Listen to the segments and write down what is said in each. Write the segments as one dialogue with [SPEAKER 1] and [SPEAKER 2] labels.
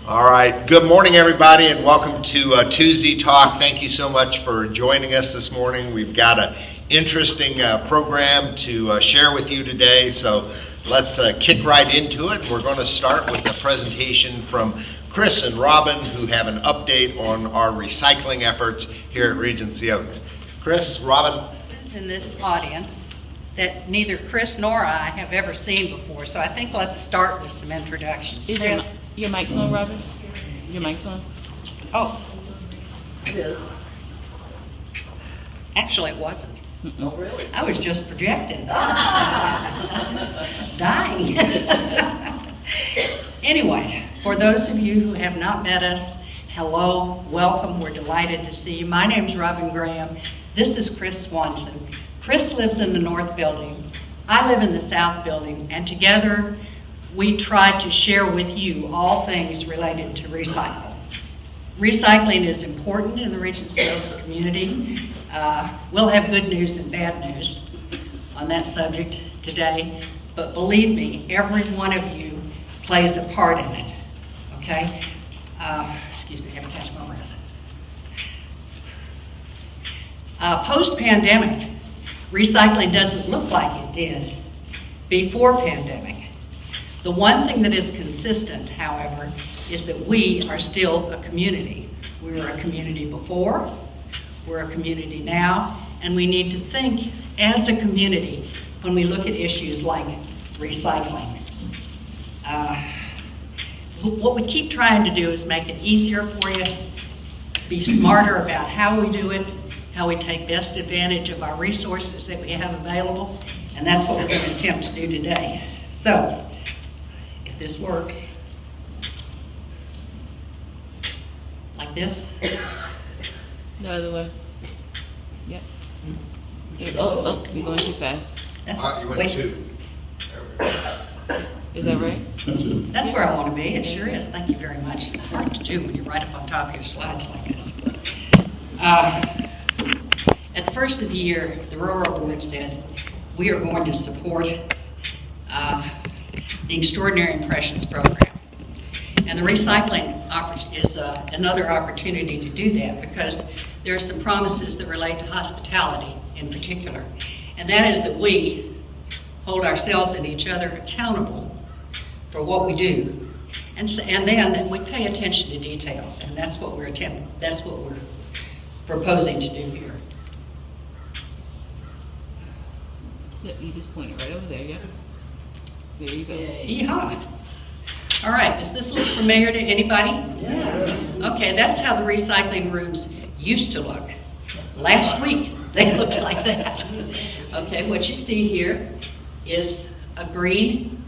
[SPEAKER 1] All right. Good morning, everybody, and welcome to Tuesday Talk. Thank you so much for joining us this morning. We've got an interesting program to share with you today, so let's kick right into it. We're going to start with a presentation from Chris and Robin, who have an update on our recycling efforts here at Regency Oaks. Chris, Robin.
[SPEAKER 2] In this audience that neither Chris nor I have ever seen before, so I think let's start with some introductions.
[SPEAKER 3] Is your mic's on, Robin? Your mic's on?
[SPEAKER 2] Oh. It is. Actually, it wasn't.
[SPEAKER 4] Oh, really?
[SPEAKER 2] I was just projecting. Dying. Anyway, for those of you who have not met us, hello, welcome. We're delighted to see you. My name's Robin Graham. This is Chris Swanson. Chris lives in the north building. I live in the south building, and together we try to share with you all things related to recycle. Recycling is important in the Regency Oaks community. We'll have good news and bad news on that subject today, but believe me, every one of you plays a part in it, okay? Excuse me, I have to catch my breath. Post-pandemic, recycling doesn't look like it did before pandemic. The one thing that is consistent, however, is that we are still a community. We were a community before, we're a community now, and we need to think as a community when we look at issues like recycling. What we keep trying to do is make it easier for you, be smarter about how we do it, how we take best advantage of our resources that we have available, and that's what we're going to attempt to do today. So, if this works, like this.
[SPEAKER 3] The other way. Yep. Oh, you're going too fast.
[SPEAKER 1] You went two.
[SPEAKER 3] Is that right?
[SPEAKER 2] That's where I want to be. It sure is. Thank you very much. It's hard to do when you're right up on top of your slides like this. At the first of the year, the Railroad Board said, we are going to support the Extraordinary Impressions Program. And the recycling is another opportunity to do that because there are some promises that relate to hospitality in particular. And that is that we hold ourselves and each other accountable for what we do. And then that we pay attention to details. And that's what we're proposing to do here.
[SPEAKER 3] Yep, you just point it right over there, yeah. There you go.
[SPEAKER 2] Yeehaw. All right, does this look familiar to anybody? Yeah. Okay, that's how the recycling rooms used to look. Last week, they looked like that. Okay, what you see here is a green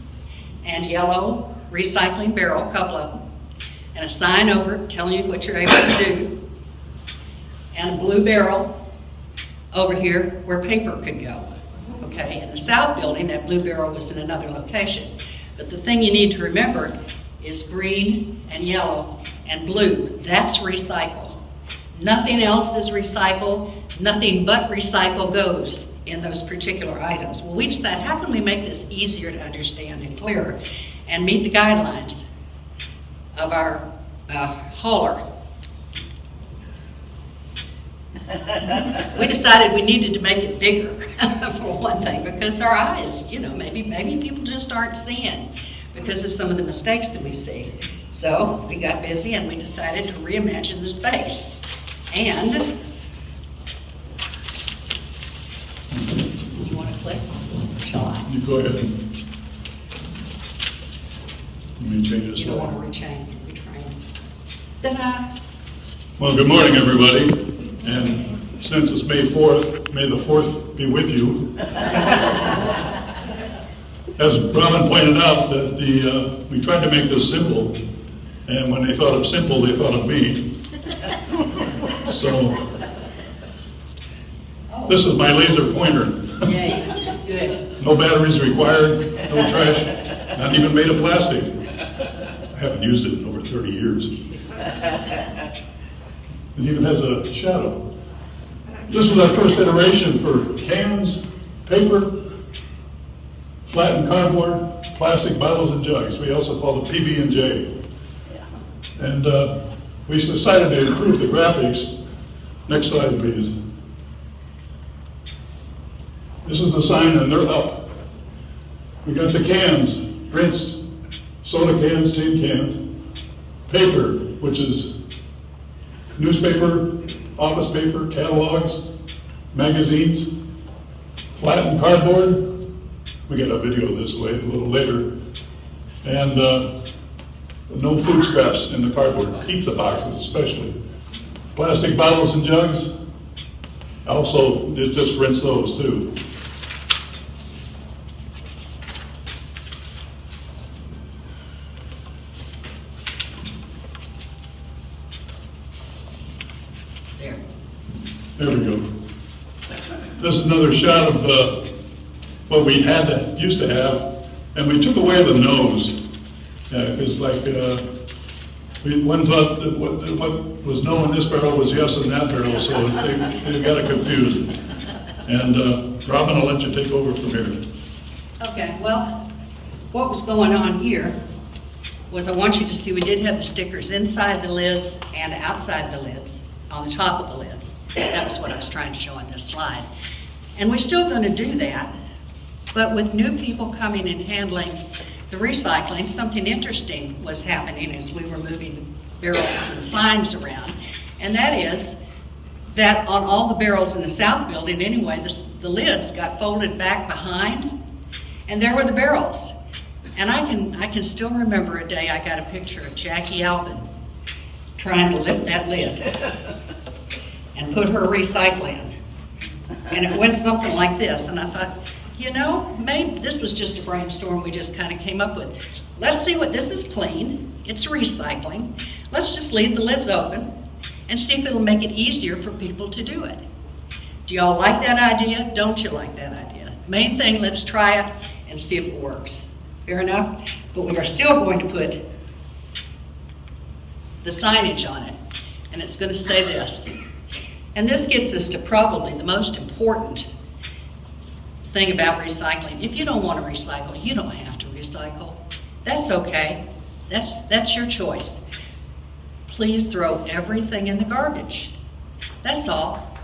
[SPEAKER 2] and yellow recycling barrel, a couple of them, and a sign over it telling you what you're able to do, and a blue barrel over here where paper could go. Okay, in the south building, that blue barrel was in another location. But the thing you need to remember is green and yellow and blue. That's recycle. Nothing else is recycle. Nothing but recycle goes in those particular items. Well, we decided, how can we make this easier to understand and clearer and meet the guidelines of our hauler? We decided we needed to make it bigger, for one thing, because our eyes, maybe people just aren't seeing because of some of the mistakes that we see. So we got busy and we decided to reimagine the space. And you want to click? Shall I?
[SPEAKER 5] You go ahead. Let me change this
[SPEAKER 2] You don't
[SPEAKER 5] one.
[SPEAKER 2] want to retrain. Ta-da!
[SPEAKER 5] Well, good morning, everybody. And since it's May 4th, may the 4th be with you. As Robin pointed out, that we tried to make this simple, and when they thought of simple, they thought of me. So, this is my laser pointer.
[SPEAKER 2] Yay, good.
[SPEAKER 5] No batteries required, no trash, not even made of plastic. I haven't used it in over 30 years. It even has a shadow. This was our first iteration for cans, paper, flattened cardboard, plastic bottles and jugs. We also call it PB&J. And we decided to improve the graphics. Next slide, please. This is the sign, and they're up. We got the cans, rinsed, soda cans, tin cans, paper, which is newspaper, office paper, catalogs, magazines, flattened cardboard. We got a video of this a little later. And no food scraps in the cardboard, pizza boxes especially. Plastic bottles and jugs, also just rinse those too.
[SPEAKER 2] There.
[SPEAKER 5] There we go. This is another shot of what we used to have, and we took away the nose. Because one thought that what was no in this barrel was yes in that barrel, so they got it confused. And Robin, I'll let you take over from here.
[SPEAKER 2] Okay, well, what was going on here was I want you to see we did have the stickers inside the lids and outside the lids, on the top of the lids. That was what I was trying to show on this slide. And we're still going to do that, but with new people coming and handling the recycling, something interesting was happening as we were moving barrels and signs around. And that is that on all the barrels in the south building anyway, the lids got folded back behind, and there were the barrels. And I can still remember a day I got a picture of Jackie Albin trying to lift that lid and put her recycling. And it went something like this, and I thought, you know, maybe this was just a brainstorm we just kind of came up with. Let's see what this is clean. It's recycling. Let's just leave the lids open and see if it'll make it easier for people to do it. Do y'all like that idea? Don't you like that idea? Main thing, let's try it and see if it works. Fair enough? But we are still going to put the signage on it, and it's going to say this. And this gets us to probably the most important thing about recycling. If you don't want to recycle, you don't have to recycle. That's okay. That's your choice. Please throw everything in the garbage. That's all.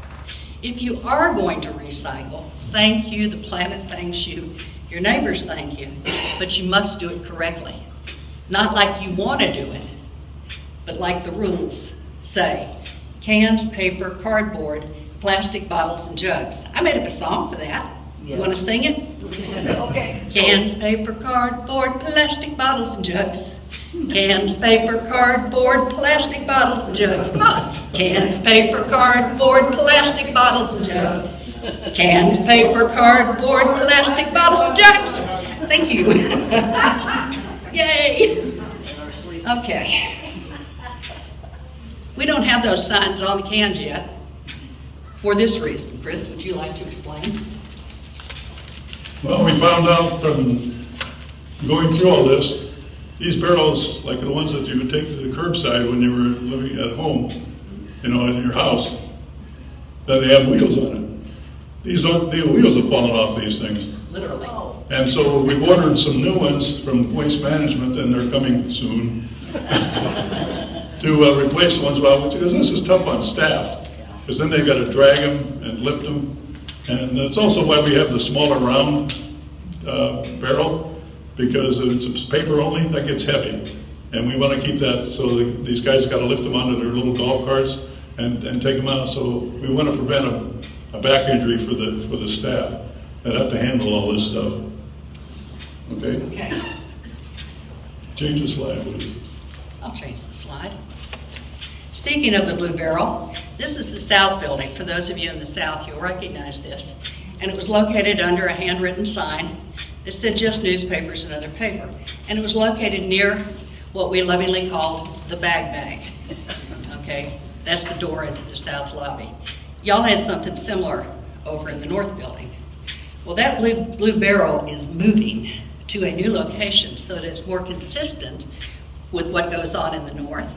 [SPEAKER 2] If you are going to recycle, thank you. The planet thanks you. Your neighbors thank you. But you must do it correctly. Not like you want to do it, but like the rules say. Cans, paper, cardboard, plastic bottles, and jugs. I made up a song for that. You want to sing it?
[SPEAKER 4] Okay.
[SPEAKER 2] Cans, paper, cardboard, plastic bottles, and jugs. Cans, paper, cardboard, plastic bottles, and jugs. Come on. Cans, paper, cardboard, plastic bottles, and jugs. Cans, paper, cardboard, plastic bottles, and jugs. Thank you. Yay. Okay. We don't have those signs on the cans yet for this reason. Chris, would you like to explain?
[SPEAKER 5] Well, we found out from going through all this, these barrels, like the ones that you would take to the curbside when you were living at home, in your house, that they have wheels on it. The wheels have fallen off these things.
[SPEAKER 2] Literally.
[SPEAKER 5] And so we've ordered some new ones from Waste Management, and they're coming soon, to replace the ones, because this is tough on staff, because then they've got to drag them and lift them. And that's also why we have the smaller round barrel, because if it's paper only, that gets heavy. And we want to keep that, so these guys got to lift them onto their little golf carts and take them out. So we want to prevent a back injury for the staff that have to handle all this stuff. Okay?
[SPEAKER 2] Okay.
[SPEAKER 5] Change the slide, please.
[SPEAKER 2] I'll change the slide. Speaking of the Blue Barrel, this is the South Building. For those of you in the South, you'll recognize this. And it was located under a handwritten sign that said just newspapers and other paper. And it was located near what we lovingly called the bag. Okay? That's the door into the South lobby. Y'all had something similar over in the North Building. Well, that Blue Barrel is moving to a new location so that it's more consistent with what goes on in the North,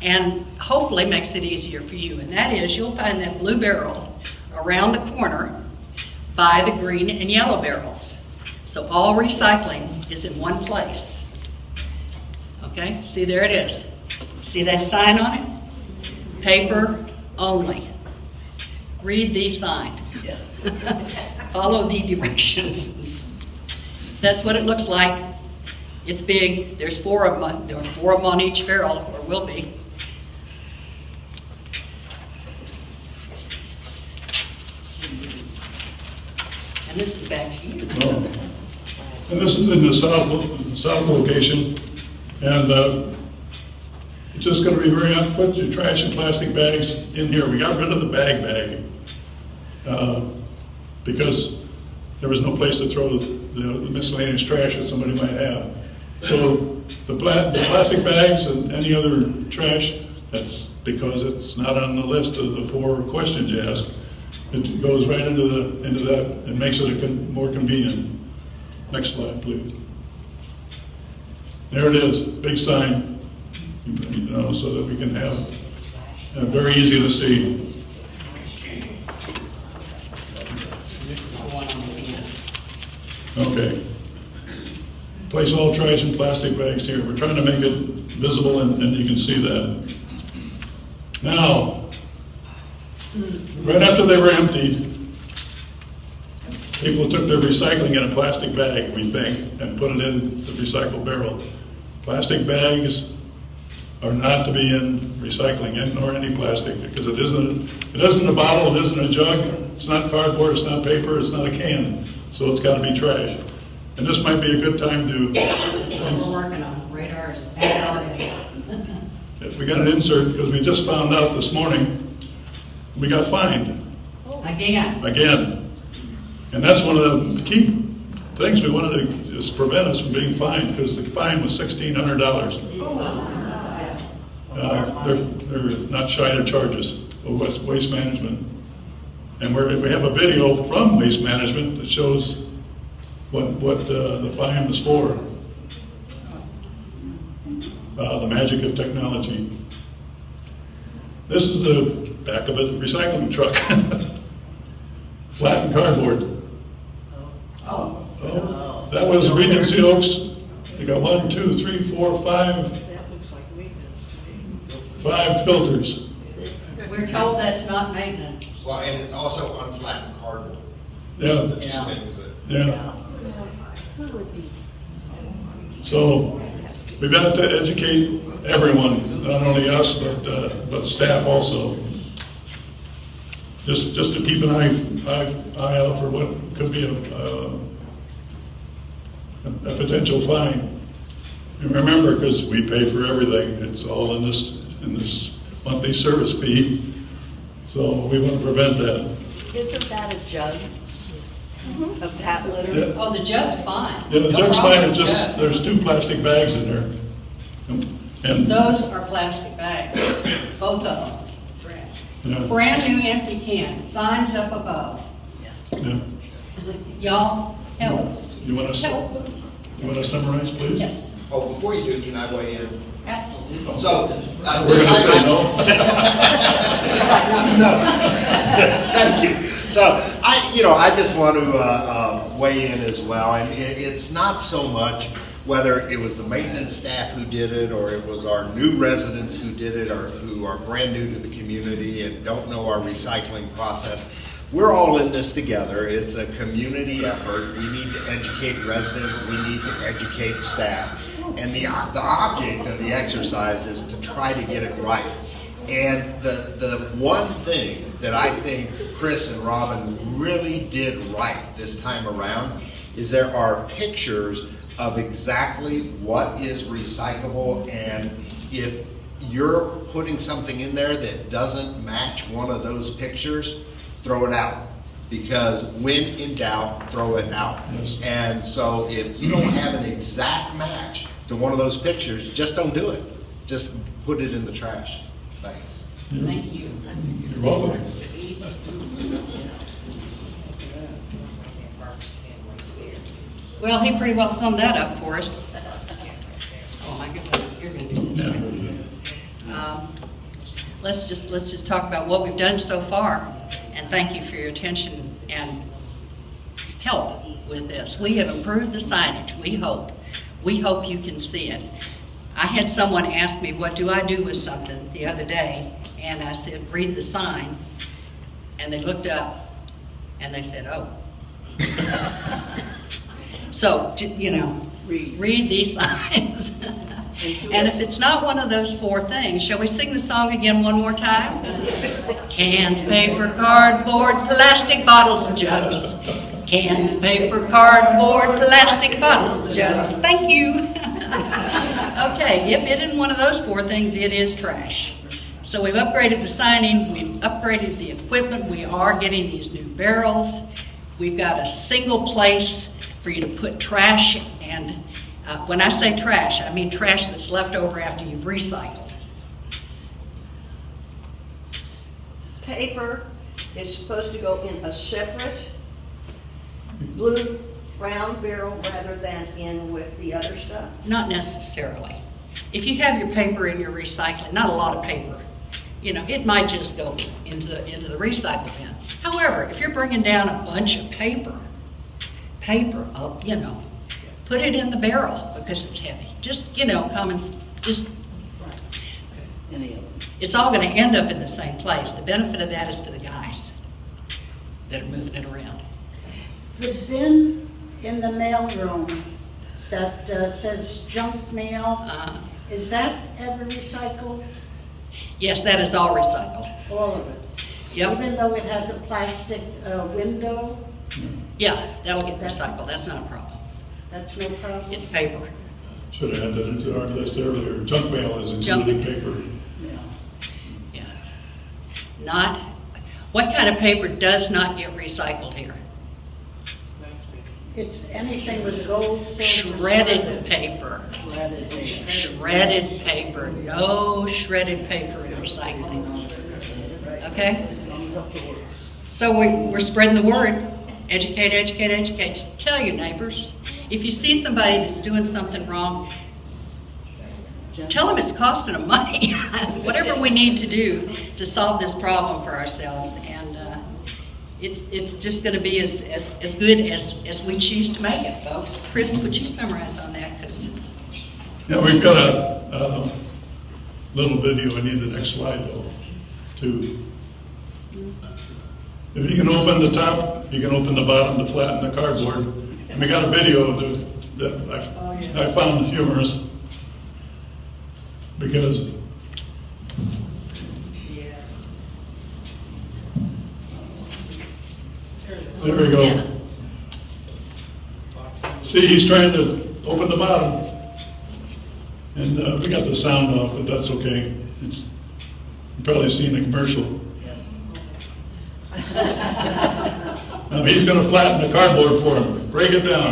[SPEAKER 2] and hopefully makes it easier for you. And that is, you'll find that Blue Barrel around the corner by the green and yellow barrels. So all recycling is in one place. Okay, see, there it is. See that sign on it? Paper only. Read the sign. Follow the directions. That's what it looks like. It's big. There's 4 of them. There are 4 of them on each barrel, or will be. And this is back to you.
[SPEAKER 5] Oh. And this is in the south location, and it's just gonna be very, put your trash and plastic bags in here. We got rid of the bag, because there was no place to throw the miscellaneous trash that somebody might have. So the plastic bags and any other trash, that's because it's not on the list of the 4 questions you asked. It goes right into that and makes it more convenient. Next slide, please. There it is, big sign, so that we can have, very easy to see.
[SPEAKER 2] This is the one on the end.
[SPEAKER 5] Okay. Place all trash and plastic bags here. We're trying to make it visible and you can see that. Now, right after they were emptied, people took their recycling in a plastic bag, we think, and put it in the recycle barrel. Plastic bags are not to be in recycling, nor any plastic, because it isn't a bottle, it isn't a jug, it's not cardboard, it's not paper, it's not a can, so it's gotta be trash. And this might be a good time to,
[SPEAKER 2] That's what we're working on. Radars. Radar.
[SPEAKER 5] we got an insert, because we just found out this morning, we got fined
[SPEAKER 2] Again.
[SPEAKER 5] And that's one of the key things we wanted to just prevent us from being fined, because the fine was $1,600. They're not shy to charges of Waste Management. And we have a video from Waste Management that shows what the fine was for. The magic of technology. This is the back of a recycling truck. Flattened cardboard. Oh, that was Regency Oaks. They got 1, 2, 3, 4, 5.
[SPEAKER 4] That looks like maintenance to me.
[SPEAKER 5] 5 filters.
[SPEAKER 2] We're told that's not maintenance.
[SPEAKER 1] Well, and it's also unflattened cardboard.
[SPEAKER 5] Yeah,
[SPEAKER 1] The 2 things that.
[SPEAKER 5] yeah. So we've got to educate everyone, not only us, but staff also. Just to keep an eye out for what could be a potential fine. And remember, because we pay for everything, it's all in this monthly service fee. So we want to prevent that.
[SPEAKER 4] Isn't that a jug of cat litter?
[SPEAKER 5] Yeah.
[SPEAKER 2] Oh, the jug's fine.
[SPEAKER 5] Yeah, the
[SPEAKER 2] No
[SPEAKER 5] jug's
[SPEAKER 2] problem
[SPEAKER 5] fine,
[SPEAKER 2] with
[SPEAKER 5] it's just,
[SPEAKER 2] jug.
[SPEAKER 5] there's 2 plastic bags in there. And,
[SPEAKER 2] Those are plastic bags, both of them.
[SPEAKER 5] yeah,
[SPEAKER 2] Brand new empty cans, signs up above.
[SPEAKER 5] yeah.
[SPEAKER 2] Y'all, help.
[SPEAKER 5] You want to summarize, please?
[SPEAKER 2] Yes,
[SPEAKER 1] Oh, before you do, can I weigh in?
[SPEAKER 2] absolutely.
[SPEAKER 1] So.
[SPEAKER 5] We're gonna say no?
[SPEAKER 1] Thank you. So, I just want to weigh in as well, and it's not so much whether it was the maintenance staff who did it, or it was our new residents who did it, or who are brand new to the community and don't know our recycling process. We're all in this together. It's a community effort. We need to educate residents. We need to educate staff. And the object of the exercise is to try to get it right. And the one thing that I think Chris and Robin really did right this time around is there are pictures of exactly what is recyclable, and if you're putting something in there that doesn't match one of those pictures, throw it out. Because when in doubt, throw it out.
[SPEAKER 5] Yes.
[SPEAKER 1] And so if you don't have an exact match to one of those pictures, just don't do it. Just put it in the trash. Thanks.
[SPEAKER 2] Thank you.
[SPEAKER 5] You're welcome.
[SPEAKER 2] Well, he pretty well summed that up for us. Oh, my goodness, you're gonna do this, right? Let's just talk about what we've done so far, and thank you for your attention and help with this. We have improved the signage, we hope. We hope you can see it. I had someone ask me, what do I do with something the other day? And I said, read the sign. And they looked up and they said, oh. So, read these signs. And if it's not one of those four things, shall we sing the song again one more time? Cans, paper, cardboard, plastic bottles, jugs. Cans, paper, cardboard, plastic bottles, jugs. Thank you. Okay, if it isn't one of those four things, it is trash. So we've upgraded the signing, we've upgraded the equipment, we are getting these new barrels. We've got a single place for you to put trash, and when I say trash, I mean trash that's left over after you've recycled.
[SPEAKER 6] Paper is supposed to go in a separate blue round barrel rather than in with the other stuff?
[SPEAKER 2] Not necessarily. If you have your paper in your recycling, not a lot of paper, it might just go into the recycle bin. However, if you're bringing down a bunch of paper, put it in the barrel because it's heavy. Just, come and just, it's all going to end up in the same place. The benefit of that is for the guys that are moving it around.
[SPEAKER 7] The bin in the mailroom that says junk mail, is that ever recycled?
[SPEAKER 2] Yes, that is all recycled.
[SPEAKER 7] All of it?
[SPEAKER 2] Yep.
[SPEAKER 7] Even though it has a plastic window?
[SPEAKER 2] Yeah, that'll get recycled. That's not a problem.
[SPEAKER 7] That's no problem?
[SPEAKER 2] It's paper.
[SPEAKER 5] Should have added that into our list earlier. Junk mail is included in paper.
[SPEAKER 2] Yeah. Not, what kind of paper does not get recycled here?
[SPEAKER 7] It's anything with gold, silver.
[SPEAKER 2] Shredded paper.
[SPEAKER 7] Shredded paper.
[SPEAKER 2] Shredded paper. No shredded paper in recycling. Okay? So we're spreading the word. Educate, educate, educate. Just tell your neighbors. If you see somebody that's doing something wrong, tell them it's costing them money. Whatever we need to do to solve this problem for ourselves. And it's just going to be as good as we choose to make it, folks. Chris, would you summarize on that? Because it's...
[SPEAKER 5] Yeah, we've got a little video. I need the next slide, though, too. If you can open the top, you can open the bottom to flatten the cardboard. And we got a video that I found humorous because there we go. See, he's trying to open the bottom. And we got the sound off, but that's okay. You've probably seen the commercial. Now he's going to flatten the cardboard for him. Break it down.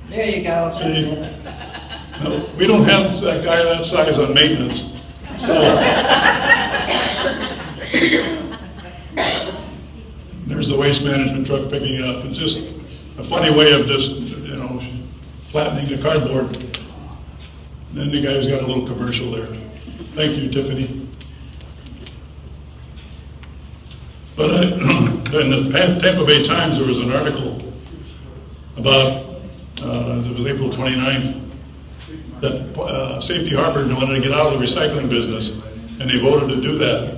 [SPEAKER 2] There you go. That's
[SPEAKER 5] See?
[SPEAKER 2] it.
[SPEAKER 5] No, we don't have that guy that size on maintenance. So there's the waste management truck picking it up. It's just a funny way of just, flattening the cardboard. And then the guy's got a little commercial there. Thank you, Tiffany. But in the Tampa Bay Times, there was an article about, it was April 29th, that Safety Harbor wanted to get out of the recycling business, and they voted to do that.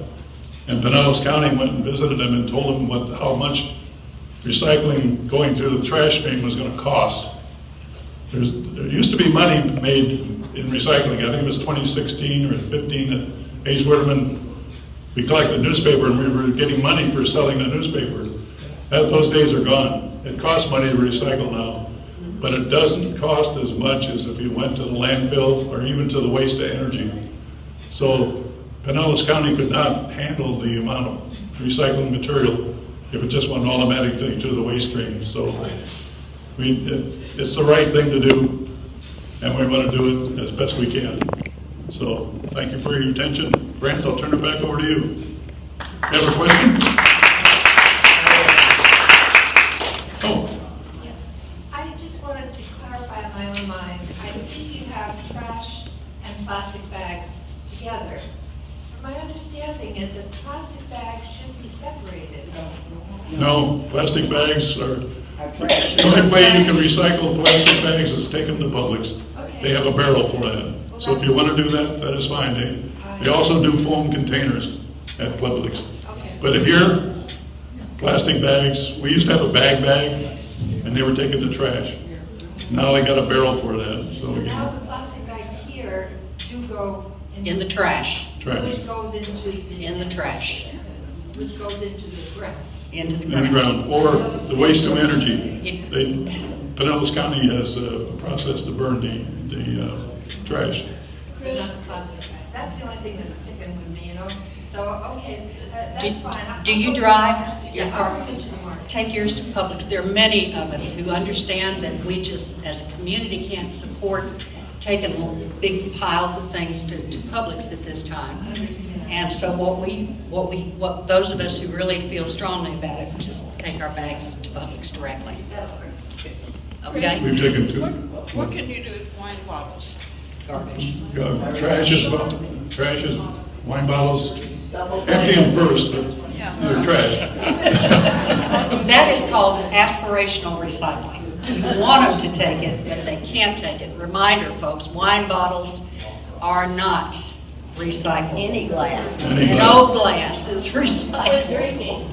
[SPEAKER 5] And Pinellas County went and visited them and told them how much recycling going through the trash stream was going to cost. There used to be money made in recycling. I think it was 2016 or 15 at Hayes Werdeman. We collected newspaper and we were getting money for selling the newspaper. Those days are gone. It costs money to recycle now, but it doesn't cost as much as if you went to the landfill or even to the waste to energy. So Pinellas County could not handle the amount of recycling material if it just went automatically to the waste stream. So it's the right thing to do, and we want to do it as best we can. So thank you for your attention. Brent, I'll turn it back over to you. You have a question? Oh.
[SPEAKER 8] Yes, I just wanted to clarify in my own mind. I see you have trash and plastic bags together. My understanding is that plastic bags should be separated.
[SPEAKER 5] No, plastic bags are, the only way you can recycle plastic bags is take them to Publix.
[SPEAKER 8] Okay,
[SPEAKER 5] they have a barrel for that. So if you want to do that, that is fine. They also do foam containers at Publix.
[SPEAKER 8] Okay.
[SPEAKER 5] But here, plastic bags, we used to have a bag, and they were taken to trash. Now they got a barrel for that,
[SPEAKER 8] So
[SPEAKER 5] so
[SPEAKER 8] now
[SPEAKER 5] again,
[SPEAKER 8] the plastic bags here do go
[SPEAKER 2] In the trash,
[SPEAKER 5] trash.
[SPEAKER 8] Which goes into the.
[SPEAKER 2] in the trash,
[SPEAKER 8] Which goes into the ground.
[SPEAKER 2] into the
[SPEAKER 5] In the
[SPEAKER 2] ground.
[SPEAKER 5] ground, or the waste to energy. Pinellas County has a process to burn the trash.
[SPEAKER 8] Not the plastic bag. That's the only thing that's sticking with me, you know? So, okay, that's
[SPEAKER 2] Do-
[SPEAKER 8] fine.
[SPEAKER 2] do you drive your
[SPEAKER 8] Yeah,
[SPEAKER 2] car?
[SPEAKER 8] I'll go to the market.
[SPEAKER 2] Take yours to Publix. There are many of us who understand that we just, as a community, can't support taking big piles of things to Publix at this time. And so what those of us who really feel strongly about it, just take our bags to Publix directly. Okay?
[SPEAKER 5] We've taken two.
[SPEAKER 9] What can you do with wine bottles?
[SPEAKER 2] Garbage.
[SPEAKER 5] Trash is wine bottles. Empty them first, but they're trash.
[SPEAKER 2] That is called aspirational recycling. You want them to take it, but they can't take it. Reminder, folks, wine bottles are not recyclable.
[SPEAKER 6] Any glass.
[SPEAKER 2] No glass is recyclable.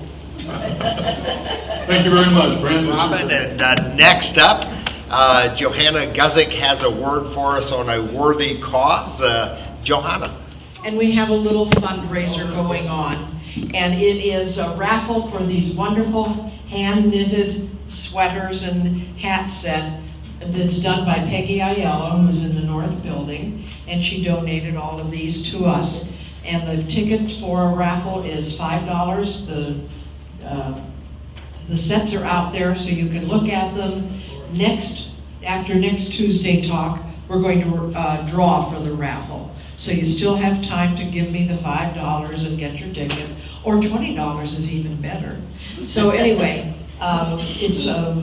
[SPEAKER 5] Thank you very much, Brandon.
[SPEAKER 1] Robin, and next up, Johanna Guzik has a word for us on a worthy cause. Johanna.
[SPEAKER 10] And we have a little fundraiser going on. And it is a raffle for these wonderful hand-knitted sweaters and hat set that's done by Peggy Aiello, who's in the North Building. And she donated all of these to us. And the ticket for a raffle is $5. The sets are out there so you can look at them. After next Tuesday talk, we're going to draw for the raffle. So you still have time to give me the $5 and get your ticket, or $20 is even better. So anyway, it's a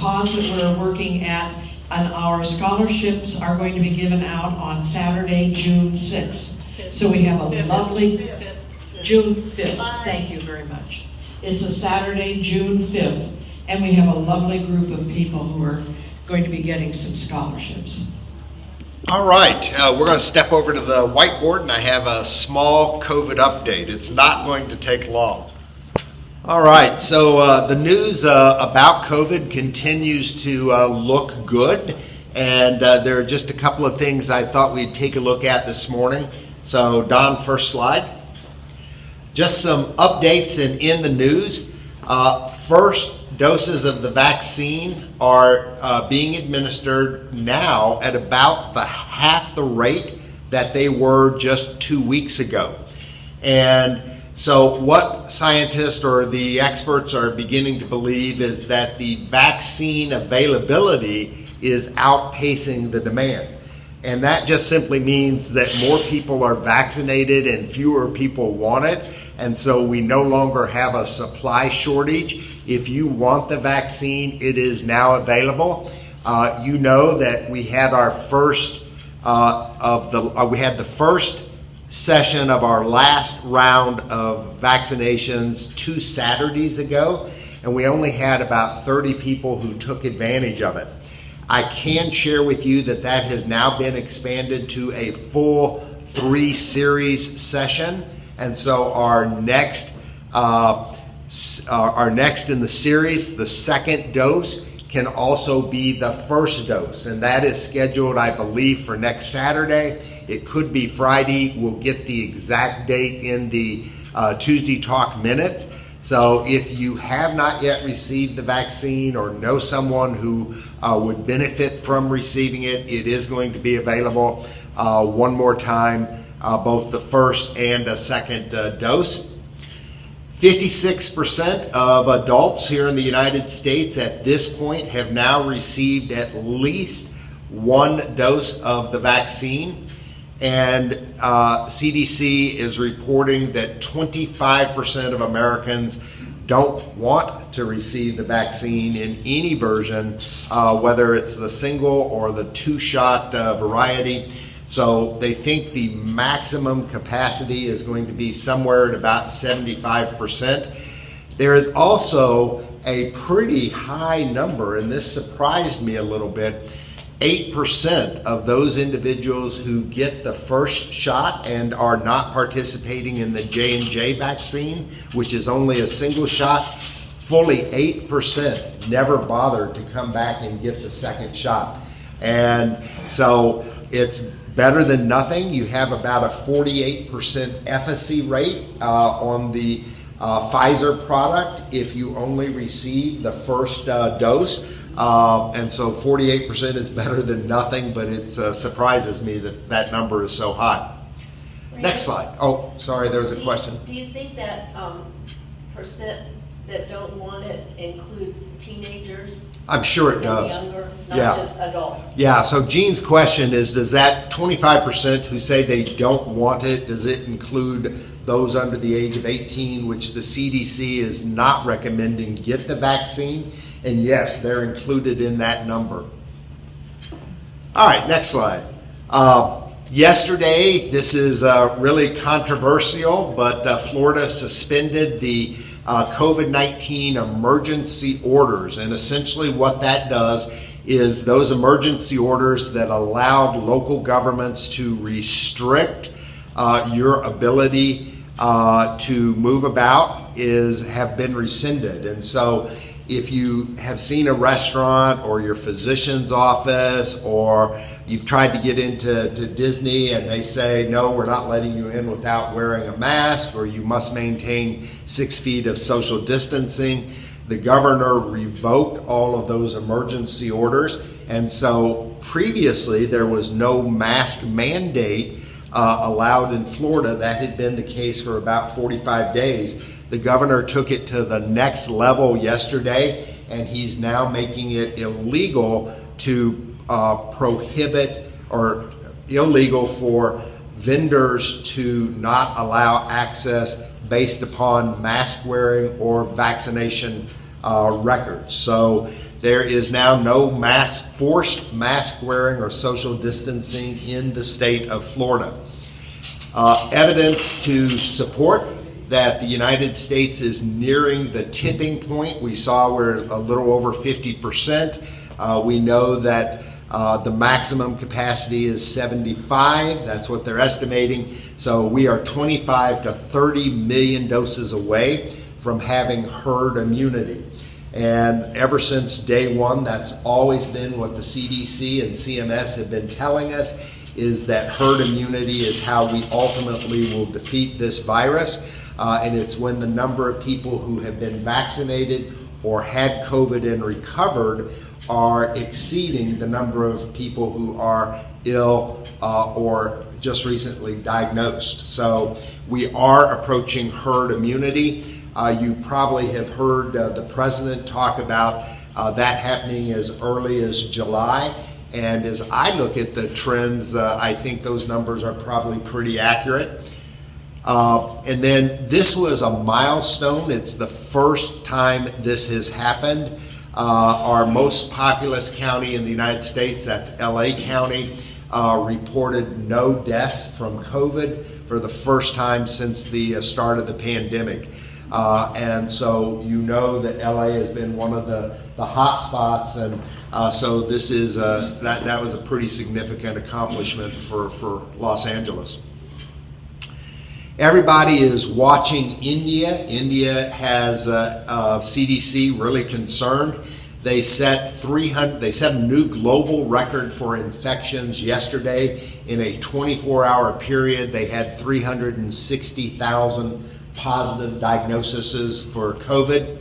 [SPEAKER 10] cause that we're working at, and our scholarships are going to be given out on Saturday, June 6th. So we have a lovely, June 5th, thank you very much. It's a Saturday, June 5th, and we have a lovely group of people who are going to be getting some scholarships.
[SPEAKER 1] All right, we're going to step over to the whiteboard, and I have a small COVID update. It's not going to take long. All right, so the news about COVID continues to look good, and there are just a couple of things I thought we'd take a look at this morning. So, Don, first slide. Just some updates in the news. First, doses of the vaccine are being administered now at about half the rate that they were just 2 weeks ago. And so what scientists or the experts are beginning to believe is that the vaccine availability is outpacing the demand. And that just simply means that more people are vaccinated and fewer people want it. And so we no longer have a supply shortage. If you want the vaccine, it is now available. You know that we had our first the first session of our last round of vaccinations 2 Saturdays ago, and we only had about 30 people who took advantage of it. I can share with you that that has now been expanded to a full 3 series session. And so our next in the series, the second dose, can also be the first dose. And that is scheduled, I believe, for next Saturday. It could be Friday. We'll get the exact date in the Tuesday Talk minutes. So if you have not yet received the vaccine or know someone who would benefit from receiving it, it is going to be available one more time. Both the first and the second dose. 56% of adults here in the United States at this point have now received at least 1 dose of the vaccine. And CDC is reporting that 25% of Americans don't want to receive the vaccine in any version, whether it's the single or the 2-shot variety. So they think the maximum capacity is going to be somewhere at about 75%. There is also a pretty high number, and this surprised me a little bit. 8% of those individuals who get the first shot and are not participating in the J&J vaccine, which is only a single shot, fully 8% never bothered to come back and get the second shot. And so it's better than nothing. You have about a 48% efficacy rate on the Pfizer product if you only receive the first dose. And so 48% is better than nothing, but it surprises me that that number is so high. Next slide. Oh, sorry, there was a question.
[SPEAKER 4] Do you think that percent that don't want it includes teenagers?
[SPEAKER 1] I'm sure it
[SPEAKER 4] and
[SPEAKER 1] does.
[SPEAKER 4] Younger,
[SPEAKER 1] Yeah.
[SPEAKER 4] not just adults?
[SPEAKER 1] Yeah, so Jean's question is, does that 25% who say they don't want it, does it include those under the age of 18, which the CDC is not recommending get the vaccine? And yes, they're included in that number. All right, next slide. Yesterday, this is really controversial, but Florida suspended the COVID-19 emergency orders. And essentially what that does is those emergency orders that allowed local governments to restrict your ability to move about have been rescinded. And so if you have seen a restaurant or your physician's office, or you've tried to get into Disney and they say, no, we're not letting you in without wearing a mask, or you must maintain 6 feet of social distancing, the governor revoked all of those emergency orders. And so previously there was no mask mandate allowed in Florida. That had been the case for about 45 days. The governor took it to the next level yesterday, and he's now making it illegal to prohibit, or illegal for vendors to not allow access based upon mask wearing or vaccination records. So there is now no forced mask wearing or social distancing in the state of Florida. Evidence to support that the United States is nearing the tipping point. We saw we're a little over 50%. We know that the maximum capacity is 75. That's what they're estimating. So we are 25 to 30 million doses away from having herd immunity. And ever since day one, that's always been what the CDC and CMS have been telling us, is that herd immunity is how we ultimately will defeat this virus. And it's when the number of people who have been vaccinated or had COVID and recovered are exceeding the number of people who are ill or just recently diagnosed. So we are approaching herd immunity. You probably have heard the president talk about that happening as early as July. And as I look at the trends, I think those numbers are probably pretty accurate. And then this was a milestone. It's the first time this has happened. Our most populous county in the United States, that's LA County, reported no deaths from COVID for the first time since the start of the pandemic. And so you know that LA has been one of the hot spots, and so this is that was a pretty significant accomplishment for Los Angeles. Everybody is watching India. India has CDC really concerned. They set a new global record for infections yesterday. In a 24-hour period, they had 360,000 positive diagnoses for COVID.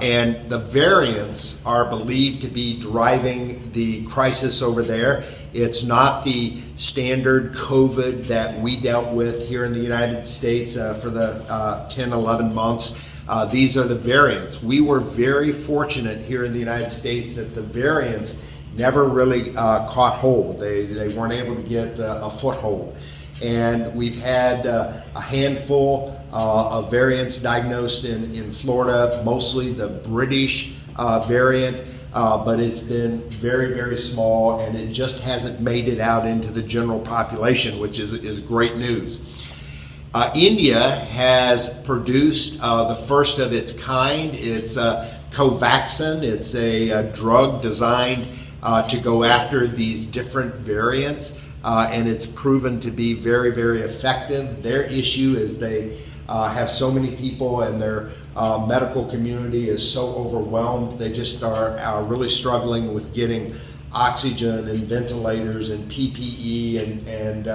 [SPEAKER 1] And the variants are believed to be driving the crisis over there. It's not the standard COVID that we dealt with here in the United States for the 10, 11 months. These are the variants. We were very fortunate here in the United States that the variants never really caught hold. They weren't able to get a foothold. And we've had a handful of variants diagnosed in Florida, mostly the British variant, but it's been very, very small, and it just hasn't made it out into the general population, which is great news. India has produced the first of its kind. It's Covaxin. It's a drug designed to go after these different variants, and it's proven to be very, very effective. Their issue is they have so many people, and their medical community is so overwhelmed. They just are really struggling with getting oxygen and ventilators and PPE and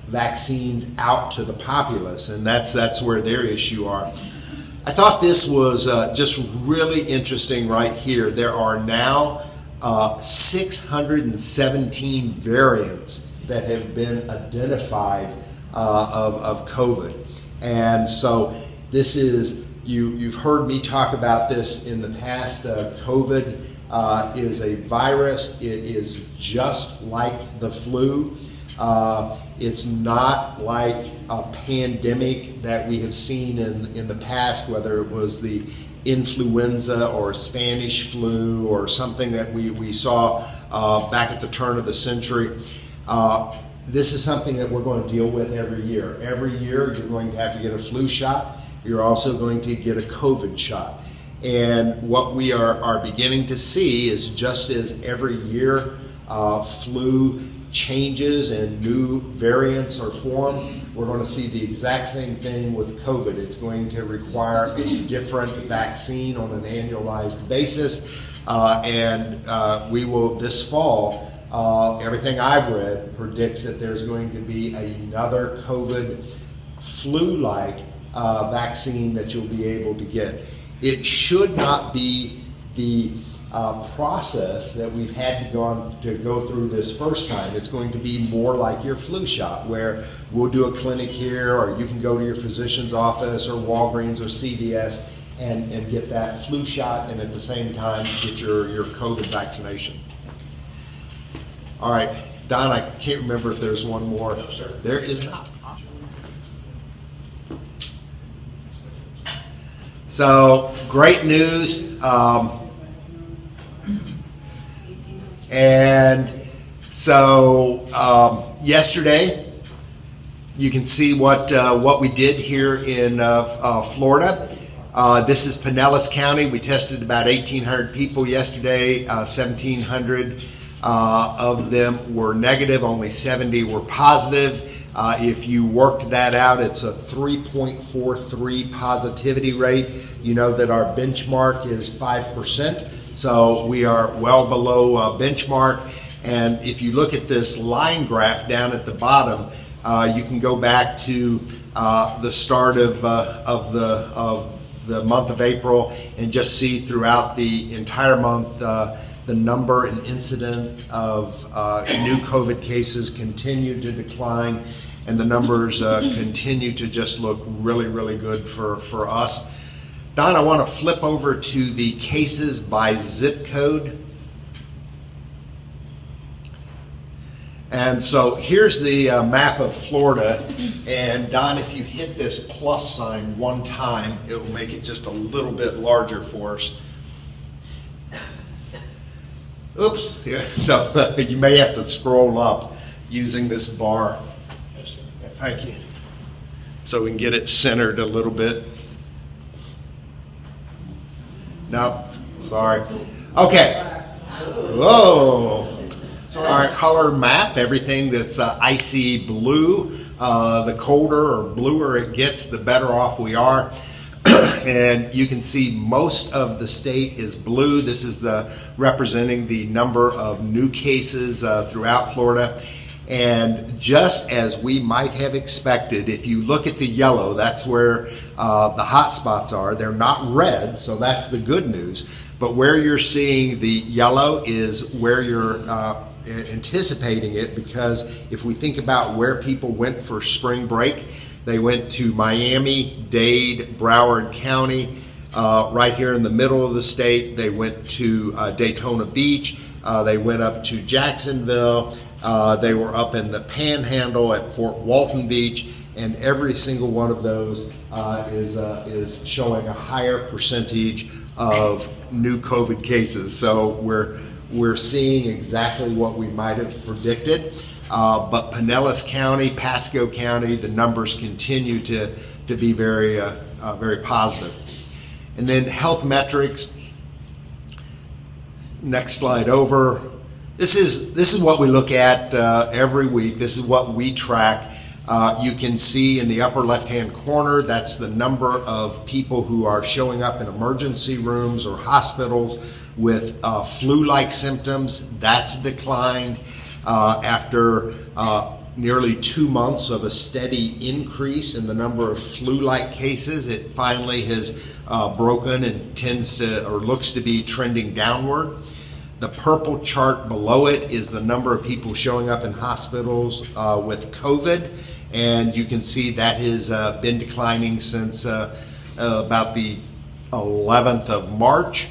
[SPEAKER 1] vaccines out to the populace, and that's where their issue are. I thought this was just really interesting right here. There are now 617 variants that have been identified of COVID. And so this is, you've heard me talk about this in the past. COVID is a virus. It is just like the flu. It's not like a pandemic that we have seen in the past, whether it was the influenza or Spanish flu or something that we saw back at the turn of the century. This is something that we're going to deal with every year. Every year you're going to have to get a flu shot. You're also going to get a COVID shot. And what we are beginning to see is, just as every year flu changes and new variants are formed, we're going to see the exact same thing with COVID. It's going to require a different vaccine on an annualized basis. And we will, this fall, everything I've read predicts that there's going to be another COVID flu-like vaccine that you'll be able to get. It should not be the process that we've had to go through this first time. It's going to be more like your flu shot, where we'll do a clinic here, or you can go to your physician's office or Walgreens or CVS and get that flu shot, and at the same time get your COVID vaccination. All right, Don, I can't remember if there's one more. No, sir. There is not. So, great news. And so yesterday, you can see what we did here in Florida. This is Pinellas County. We tested about 1,800 people yesterday. 1,700 of them were negative. Only 70 were positive. If you worked that out, it's a 3.43 positivity rate. You know that our benchmark is 5%. So we are well below benchmark. And if you look at this line graph down at the bottom, you can go back to the start of the month of April and just see throughout the entire month the number and incident of new COVID cases continue to decline, and the numbers continue to just look really, really good for us. Don, I want to flip over to the cases by zip code. And so here's the map of Florida. And Don, if you hit this plus sign one time, it will make it just a little bit larger for us. Oops. Yeah. So you may have to scroll up using this bar. Thank you. So we can get it centered a little bit. No, sorry. Okay. Whoa. So our color map, everything that's icy blue, the colder or bluer it gets, the better off we are. And you can see most of the state is blue. This is representing the number of new cases throughout Florida. And just as we might have expected, if you look at the yellow, that's where the hot spots are. They're not red, so that's the good news. But where you're seeing the yellow is where you're anticipating it, because if we think about where people went for spring break, they went to Miami, Dade, Broward County, right here in the middle of the state. They went to Daytona Beach. They went up to Jacksonville. They were up in the Panhandle at Fort Walton Beach, and every single one of those is showing a higher percentage of new COVID cases. So we're seeing exactly what we might have predicted. But Pinellas County, Pasco County, the numbers continue to be very positive. And then health metrics. Next slide over. This is what we look at every week. This is what we track. You can see in the upper left-hand corner, that's the number of people who are showing up in emergency rooms or hospitals with flu-like symptoms. That's declined after nearly 2 months of a steady increase in the number of flu-like cases. It finally has broken and tends to, or looks to be, trending downward. The purple chart below it is the number of people showing up in hospitals with COVID, and you can see that has been declining since about the 11th of March.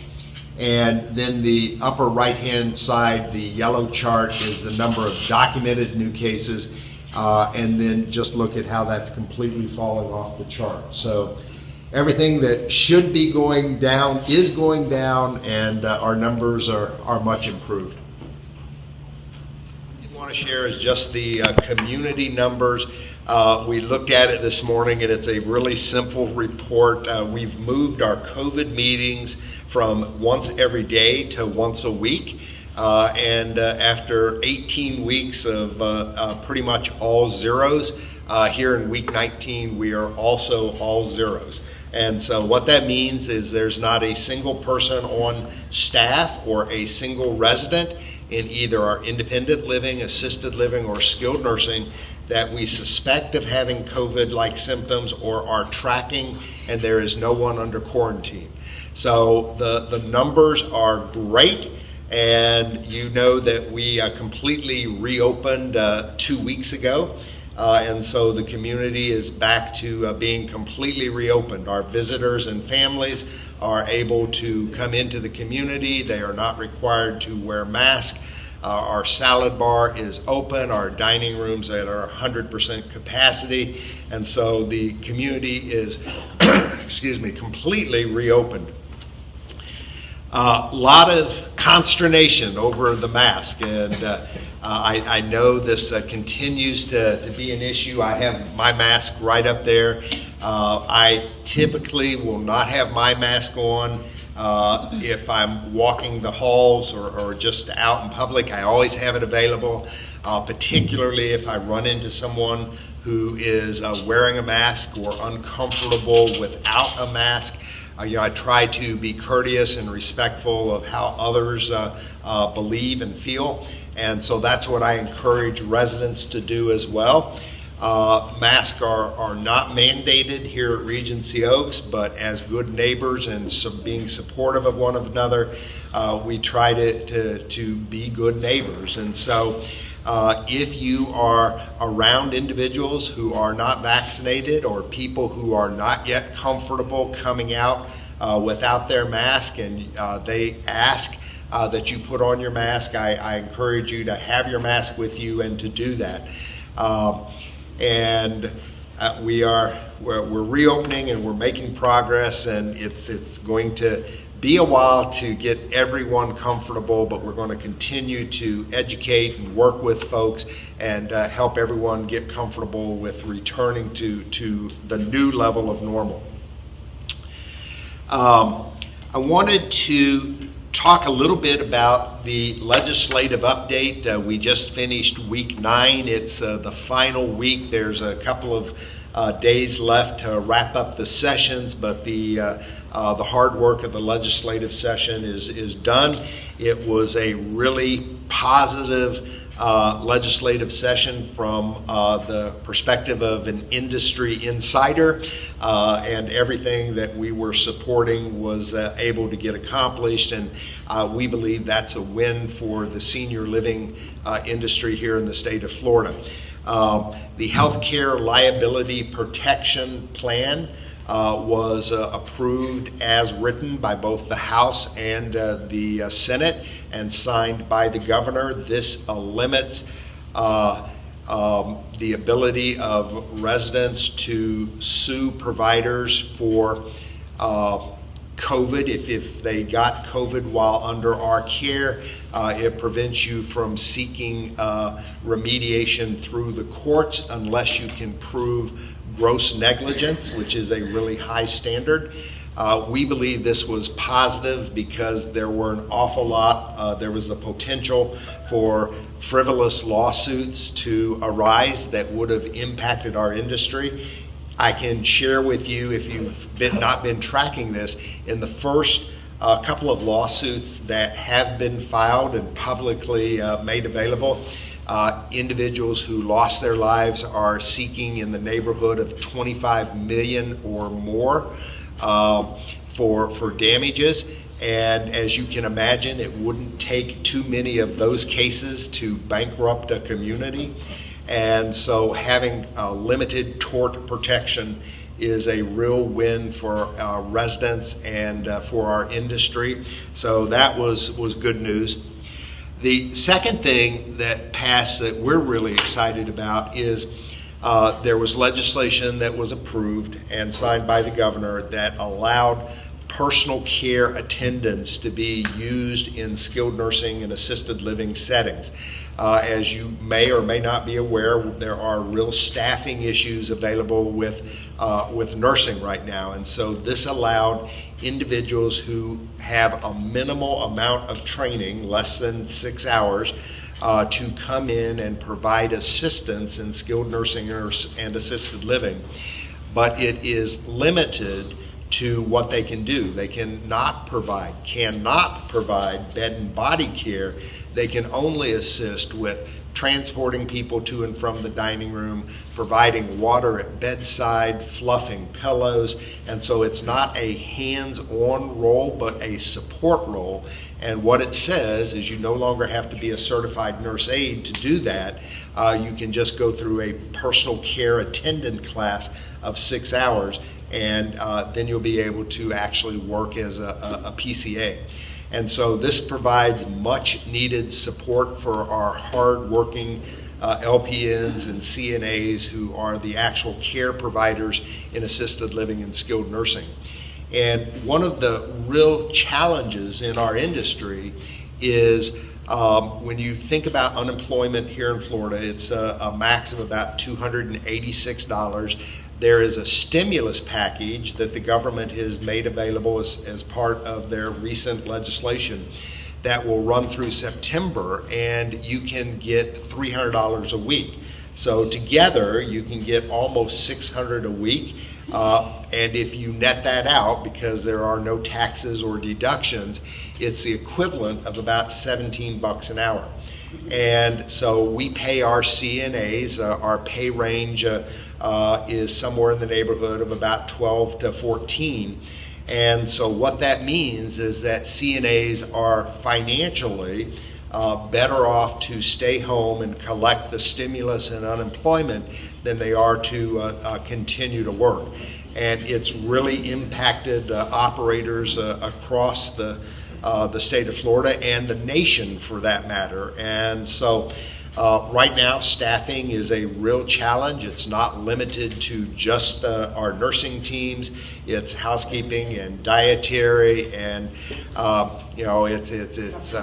[SPEAKER 1] And then the upper right-hand side, the yellow chart, is the number of documented new cases, and then just look at how that's completely falling off the chart. So everything that should be going down is going down, and our numbers are much improved. What I want to share is just the community numbers. We looked at it this morning, and it's a really simple report. We've moved our COVID meetings from once every day to once a week. And after 18 weeks of pretty much all zeros, here in week 19, we are also all zeros. And so what that means is there's not a single person on staff or a single resident in either our independent living, assisted living, or skilled nursing that we suspect of having COVID-like symptoms or are tracking, and there is no one under quarantine. So the numbers are great, and you know that we completely reopened 2 weeks ago. And so the community is back to being completely reopened. Our visitors and families are able to come into the community. They are not required to wear masks. Our salad bar is open. Our dining rooms are at 100% capacity. And so the community is, completely reopened. A lot of consternation over the mask, and I know this continues to be an issue. I have my mask right up there. I typically will not have my mask on if I'm walking the halls or just out in public. I always have it available, particularly if I run into someone who is wearing a mask or uncomfortable without a mask. I try to be courteous and respectful of how others believe and feel, and so that's what I encourage residents to do as well. Masks are not mandated here at Regency Oaks, but as good neighbors and being supportive of one another, we try to be good neighbors. And so if you are around individuals who are not vaccinated or people who are not yet comfortable coming out without their mask, and they ask that you put on your mask, I encourage you to have your mask with you and to do that. We're reopening and we're making progress, and it's going to be a while to get everyone comfortable, but we're going to continue to educate and work with folks and help everyone get comfortable with returning to the new level of normal. I wanted to talk a little bit about the legislative update. We just finished week 9. It's the final week. There's a couple of days left to wrap up the sessions, but the hard work of the legislative session is done. It was a really positive legislative session from the perspective of an industry insider, and everything that we were supporting was able to get accomplished, and we believe that's a win for the senior living industry here in the state of Florida. The healthcare liability protection plan was approved as written by both the House and the Senate and signed by the governor. This limits the ability of residents to sue providers for COVID. If they got COVID while under our care, it prevents you from seeking remediation through the courts unless you can prove gross negligence, which is a really high standard. We believe this was positive because there were an awful lot, there was the potential for frivolous lawsuits to arise that would have impacted our industry. I can share with you, if you've not been tracking this, in the first couple of lawsuits that have been filed and publicly made available, individuals who lost their lives are seeking in the neighborhood of $25 million or more for damages. And as you can imagine, it wouldn't take too many of those cases to bankrupt a community. And so having limited tort protection is a real win for our residents and for our industry. So that was good news. The second thing that passed that we're really excited about is there was legislation that was approved and signed by the governor that allowed personal care attendants to be used in skilled nursing and assisted living settings. As you may or may not be aware, there are real staffing issues available with nursing right now. And so this allowed individuals who have a minimal amount of training, less than 6 hours, to come in and provide assistance in skilled nursing and assisted living. But it is limited to what they can do. They cannot provide bed and body care. They can only assist with transporting people to and from the dining room, providing water at bedside, fluffing pillows. And so it's not a hands-on role, but a support role. And what it says is you no longer have to be a certified nurse aide to do that. You can just go through a personal care attendant class of 6 hours, and then you'll be able to actually work as a PCA. And so this provides much needed support for our hard-working LPNs and CNAs who are the actual care providers in assisted living and skilled nursing. And one of the real challenges in our industry is when you think about unemployment here in Florida, it's a max of about $286. There is a stimulus package that the government has made available as part of their recent legislation that will run through September, and you can get $300 a week. So together, you can get almost $600 a week. And if you net that out, because there are no taxes or deductions, it's the equivalent of about $17 an hour. And so we pay our CNAs, our pay range is somewhere in the neighborhood of about 12 to 14. And so what that means is that CNAs are financially better off to stay home and collect the stimulus and unemployment than they are to continue to work. And it's really impacted operators across the state of Florida and the nation for that matter. And so right now, staffing is a real challenge. It's not limited to just our nursing teams. It's housekeeping and dietary, and it's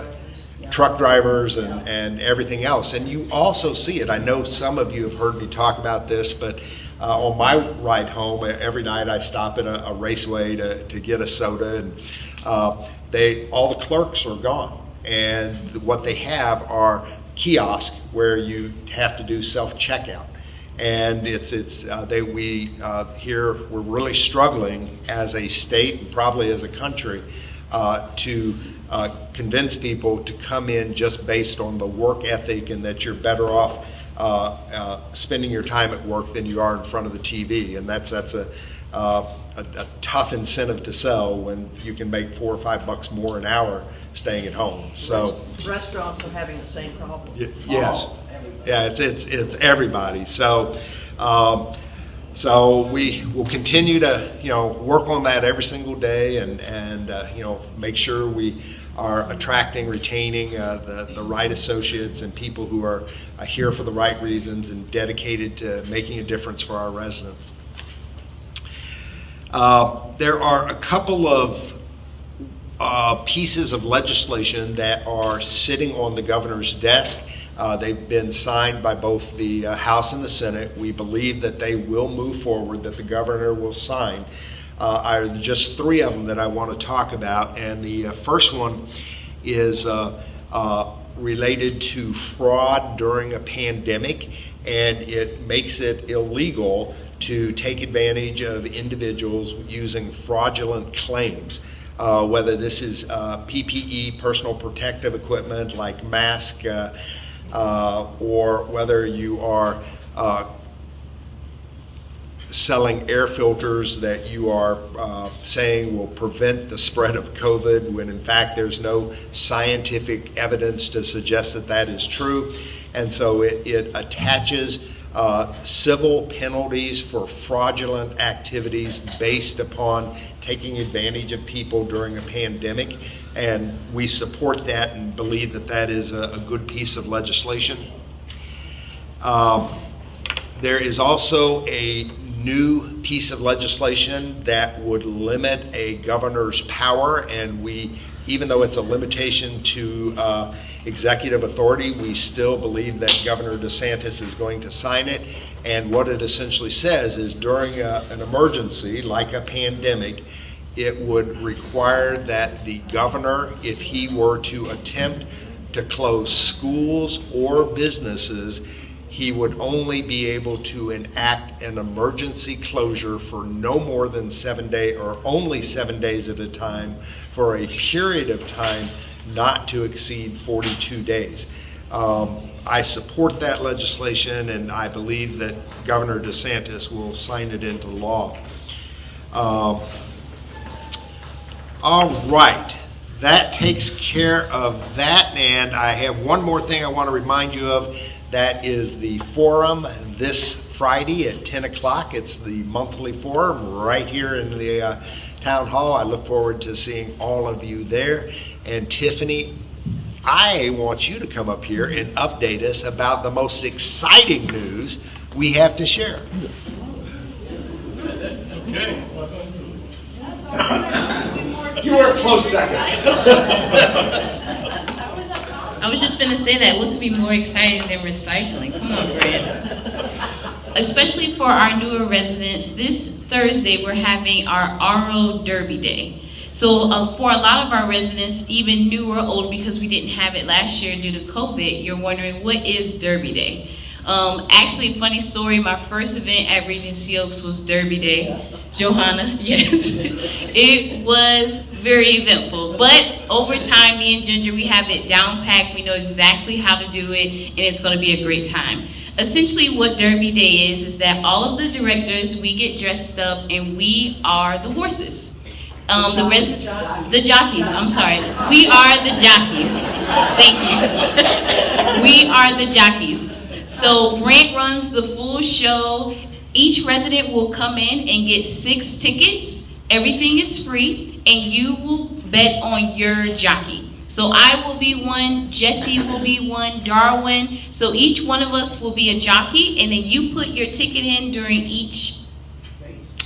[SPEAKER 1] truck drivers and everything else. And you also see it. I know some of you have heard me talk about this, but on my ride home, every night I stop at a Raceway to get a soda, and all the clerks are gone, and what they have are kiosks where you have to do self-checkout. And here we're really struggling as a state and probably as a country to convince people to come in just based on the work ethic, and that you're better off spending your time at work than you are in front of the TV. And that's a tough incentive to sell when you can make $4 or $5 more an hour staying at home. So
[SPEAKER 6] restaurants are having the same problem.
[SPEAKER 1] Yes, yeah, it's everybody. So we will continue to work on that every single day, and make sure we are attracting, retaining the right associates and people who are here for the right reasons and dedicated to making a difference for our residents. There are a couple of pieces of legislation that are sitting on the governor's desk. They've been signed by both the House and the Senate. We believe that they will move forward, that the governor will sign. are just three of them that I want to talk about. And the first one is related to fraud during a pandemic, and it makes it illegal to take advantage of individuals using fraudulent claims. Whether this is PPE, personal protective equipment like masks, or whether you are selling air filters that you are saying will prevent the spread of COVID, when in fact there's no scientific evidence to suggest that that is true. And so it attaches civil penalties for fraudulent activities based upon taking advantage of people during a pandemic. And we support that and believe that that is a good piece of legislation. There is also a new piece of legislation that would limit a governor's power, and we, even though it's a limitation to executive authority, we still believe that Governor DeSantis is going to sign it. And what it essentially says is during an emergency like a pandemic, it would require that the governor, if he were to attempt to close schools or businesses, he would only be able to enact an emergency closure for no more than 7 days, or only 7 days at a time, for a period of time not to exceed 42 days. I support that legislation, and I believe that Governor DeSantis will sign it into law. All right, that takes care of that, and I have one more thing I want to remind you of. That is the forum this Friday at 10 o'clock. It's the monthly forum right here in the town hall. I look forward to seeing all of you there. And Tiffany, I want you to come up here and update us about the most exciting news we have to share.
[SPEAKER 11] Okay. You were a close second.
[SPEAKER 3] I was just going to say that. What could be more exciting than recycling? Come on, Brad. Especially for our newer residents, this Thursday we're having our Oral Derby Day. So for a lot of our residents, even newer or old, because we didn't have it last year due to COVID, you're wondering, what is Derby Day? Actually, funny story, my first event at Regency Oaks was Derby Day. Johanna, yes. It was very eventful, but over time, me and Ginger, we have it down packed. We know exactly how to do it, and it's going to be a great time. Essentially, what Derby Day is that all of the directors, we get dressed up, and we are the horses. The jockeys, I'm sorry. We are the jockeys. Thank you. We are the jockeys. So Brant runs the full show. Each resident will come in and get 6 tickets. Everything is free, and you will bet on your jockey. So I will be one, Jesse will be one, Darwin. So each one of us will be a jockey, and then you put your ticket in during each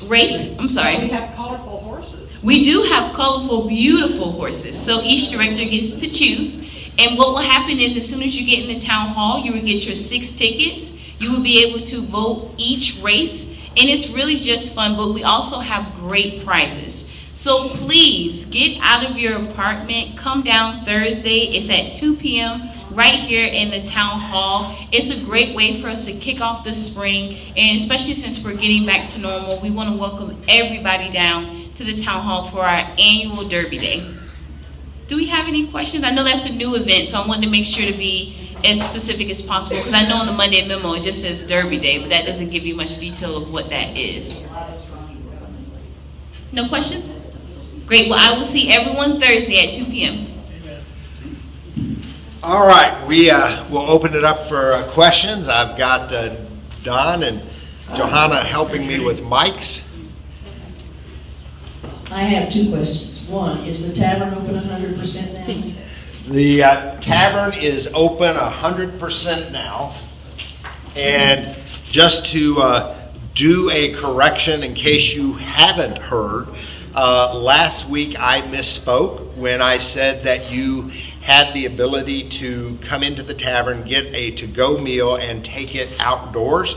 [SPEAKER 3] race. I'm sorry.
[SPEAKER 10] We have colorful horses.
[SPEAKER 3] We do have colorful, beautiful horses. So each director gets to choose. And what will happen is, as soon as you get in the town hall, you will get your 6 tickets. You will be able to vote each race. And it's really just fun, but we also have great prizes. So please get out of your apartment. Come down Thursday. It's at 2 p.m. right here in the town hall. It's a great way for us to kick off the spring. And especially since we're getting back to normal, we want to welcome everybody down to the town hall for our annual Derby Day. Do we have any questions? I know that's a new event, so I wanted to make sure to be as specific as possible, because I know in the Monday memo it just says Derby Day, but that doesn't give you much detail of what that is. No questions? Great. Well, I will see everyone Thursday at 2 p.m.
[SPEAKER 1] All right, we will open it up for questions. I've got Don and Johanna helping me with mics.
[SPEAKER 12] I have 2 questions. One, is the tavern open 100% now?
[SPEAKER 1] The tavern is open 100% now. And just to do a correction in case you haven't heard, last week I misspoke when I said that you had the ability to come into the tavern, get a to-go meal, and take it outdoors.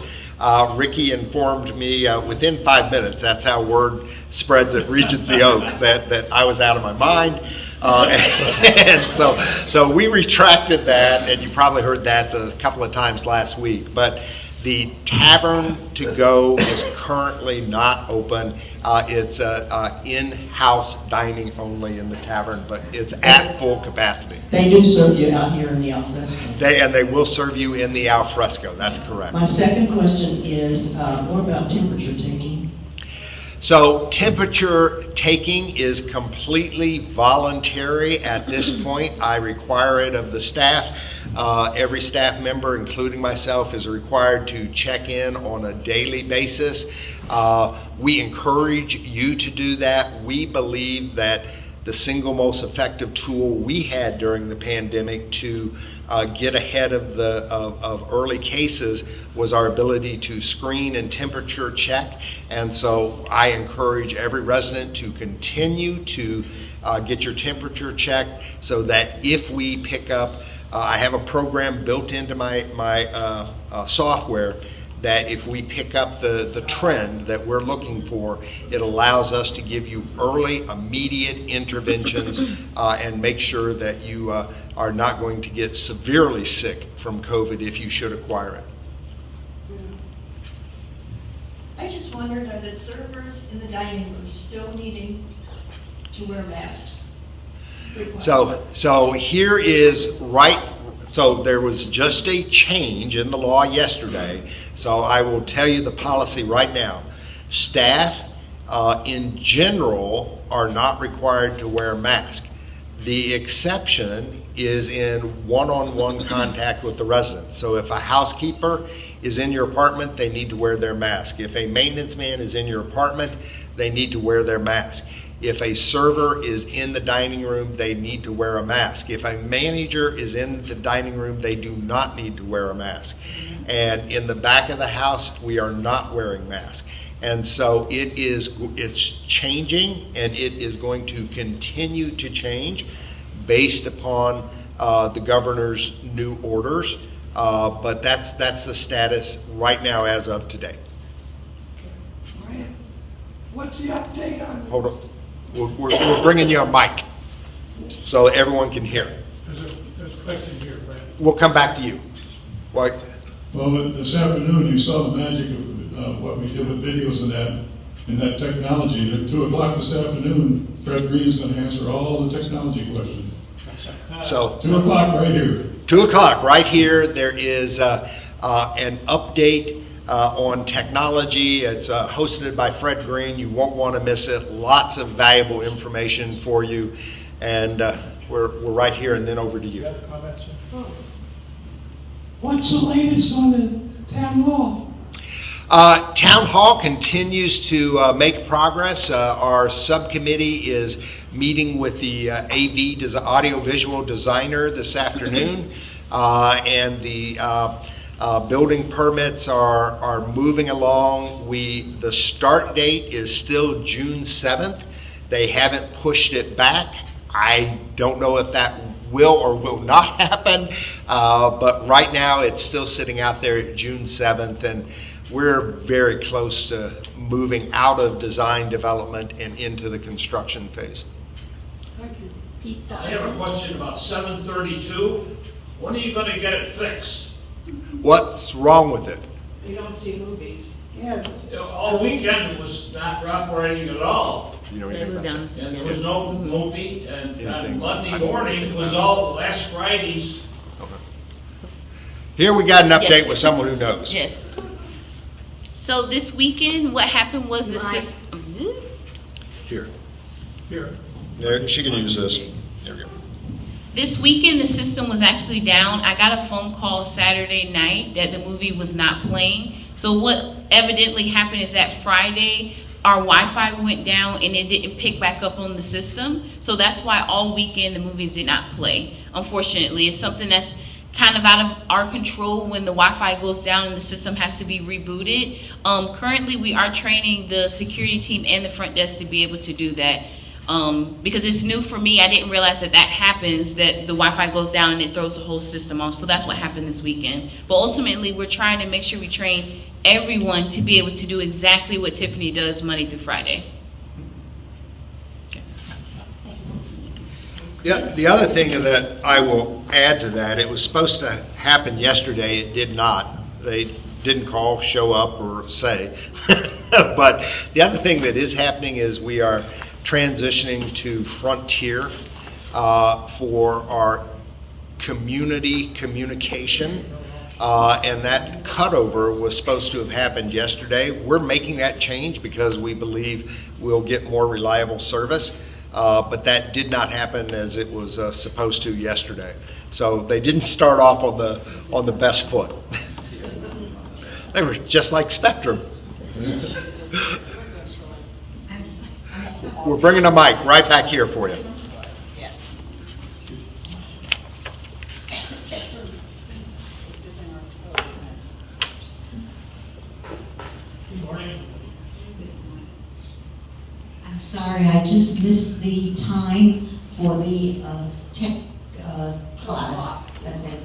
[SPEAKER 1] Ricky informed me within 5 minutes, that's how word spreads at Regency Oaks, that I was out of my mind. And so we retracted that, and you probably heard that a couple of times last week. But the Tavern to Go is currently not open. It's in-house dining only in the tavern, but it's at full capacity.
[SPEAKER 12] They do serve you out here in the alfresco.
[SPEAKER 1] They will serve you in the al fresco. That's correct.
[SPEAKER 12] My second question is, what about temperature taking?
[SPEAKER 1] So temperature taking is completely voluntary at this point. I require it of the staff. Every staff member, including myself, is required to check in on a daily basis. We encourage you to do that. We believe that the single most effective tool we had during the pandemic to get ahead of early cases was our ability to screen and temperature check. And so I encourage every resident to continue to get your temperature checked so that if we pick up, I have a program built into my software that if we pick up the trend that we're looking for, it allows us to give you early, immediate interventions and make sure that you are not going to get severely sick from COVID if you should acquire it.
[SPEAKER 13] I just wondered, are the servers in the dining room still needing to wear masks?
[SPEAKER 1] So here is so there was just a change in the law yesterday. So I will tell you the policy right now. Staff in general are not required to wear a mask. The exception is in one-on-one contact with the residents. So if a housekeeper is in your apartment, they need to wear their mask. If a maintenance man is in your apartment, they need to wear their mask. If a server is in the dining room, they need to wear a mask. If a manager is in the dining room, they do not need to wear a mask. And in the back of the house, we are not wearing masks. And so it's changing, and it is going to continue to change based upon the governor's new orders. But that's the status right now as of today.
[SPEAKER 11] What's the update on?
[SPEAKER 1] Hold on. We're bringing you a mic so everyone can hear.
[SPEAKER 5] There's a question here, Brad.
[SPEAKER 1] We'll come back to you. Well,
[SPEAKER 5] This afternoon, you saw the magic of what we did with videos and that technology. At 2 o'clock this afternoon, Fred Green's going to answer all the technology questions.
[SPEAKER 1] So
[SPEAKER 5] 2 o'clock right here.
[SPEAKER 1] 2 o'clock right here. There is an update on technology. It's hosted by Fred Green. You won't want to miss it. Lots of valuable information for you. And we're right here, and then over to you.
[SPEAKER 11] What's the latest on the town hall?
[SPEAKER 1] Town Hall continues to make progress. Our subcommittee is meeting with the AV audiovisual designer this afternoon, and the building permits are moving along. The start date is still June 7th. They haven't pushed it back. I don't know if that will or will not happen, but right now it's still sitting out there at June 7th, and we're very close to moving out of design development and into the construction phase.
[SPEAKER 11] Thank you.
[SPEAKER 4] Pizza.
[SPEAKER 11] I have a question about 732. When are you going to get it fixed?
[SPEAKER 1] What's wrong with it?
[SPEAKER 10] We don't see movies.
[SPEAKER 7] Yeah,
[SPEAKER 11] All weekend it was not operating at all.
[SPEAKER 3] It was down this
[SPEAKER 11] And there
[SPEAKER 3] weekend.
[SPEAKER 11] was no movie, and
[SPEAKER 1] Anything.
[SPEAKER 11] Monday morning was all last Friday's.
[SPEAKER 1] Here we got an update
[SPEAKER 3] Yes.
[SPEAKER 1] with someone who knows.
[SPEAKER 3] Yes. So this weekend, what happened was the system.
[SPEAKER 1] Here.
[SPEAKER 5] Here.
[SPEAKER 1] There, she can use this. There we go.
[SPEAKER 3] This weekend, the system was actually down. I got a phone call Saturday night that the movie was not playing. So what evidently happened is that Friday, our Wi-Fi went down and it didn't pick back up on the system. So that's why all weekend the movies did not play. Unfortunately, it's something that's kind of out of our control when the Wi-Fi goes down and the system has to be rebooted. Currently, we are training the security team and the front desk to be able to do that. Because it's new for me, I didn't realize that happens, that the Wi-Fi goes down and it throws the whole system off. So that's what happened this weekend. But ultimately, we're trying to make sure we train everyone to be able to do exactly what Tiffany does Monday through Friday.
[SPEAKER 1] Yeah, the other thing that I will add to that, it was supposed to happen yesterday, it did not. They didn't call, show up, or say. But the other thing that is happening is we are transitioning to Frontier for our community communication. And that cutover was supposed to have happened yesterday. We're making that change because we believe we'll get more reliable service. But that did not happen as it was supposed to yesterday. So they didn't start off on the best foot. They were just like Spectrum. We're bringing a mic right back here for you.
[SPEAKER 13] I'm sorry, I just missed the time for the tech class that they.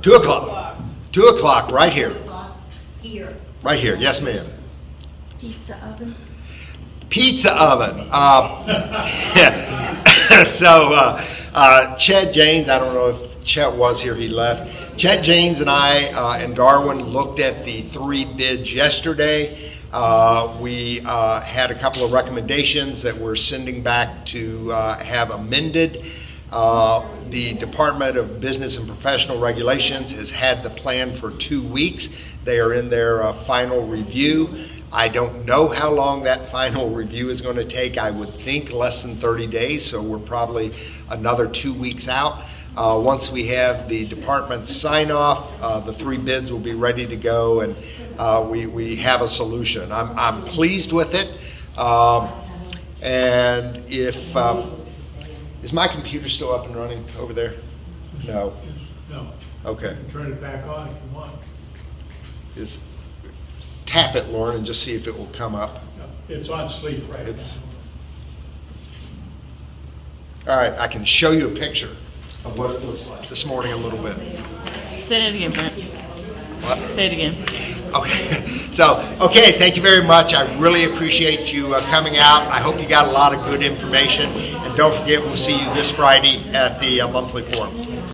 [SPEAKER 1] 2 o'clock. 2 o'clock, right here.
[SPEAKER 6] Here.
[SPEAKER 1] Right here. Yes, ma'am.
[SPEAKER 6] Pizza oven?
[SPEAKER 1] Pizza oven. So Chet Janes, I don't know if Chet was here, he left. Chet Janes and I and Darwin looked at the 3 bids yesterday. We had a couple of recommendations that we're sending back to have amended. The Department of Business and Professional Regulations has had the plan for 2 weeks. They are in their final review. I don't know how long that final review is going to take. I would think less than 30 days, so we're probably another 2 weeks out. Once we have the department's sign off, the 3 bids will be ready to go, and we have a solution. I'm pleased with it. And if is my computer still up and running over there? No.
[SPEAKER 11] No.
[SPEAKER 1] Okay.
[SPEAKER 11] Turn it back on if you want.
[SPEAKER 1] Tap it, Lauren, and just see if it will come up.
[SPEAKER 11] It's on sleep right now.
[SPEAKER 1] All right, I can show you a picture of what it looks like this morning a little bit.
[SPEAKER 3] Say it again, Brent.
[SPEAKER 1] What?
[SPEAKER 3] Say it again.
[SPEAKER 1] Okay, so, thank you very much. I really appreciate you coming out. I hope you got a lot of good information. And don't forget, we'll see you this Friday at the monthly forum.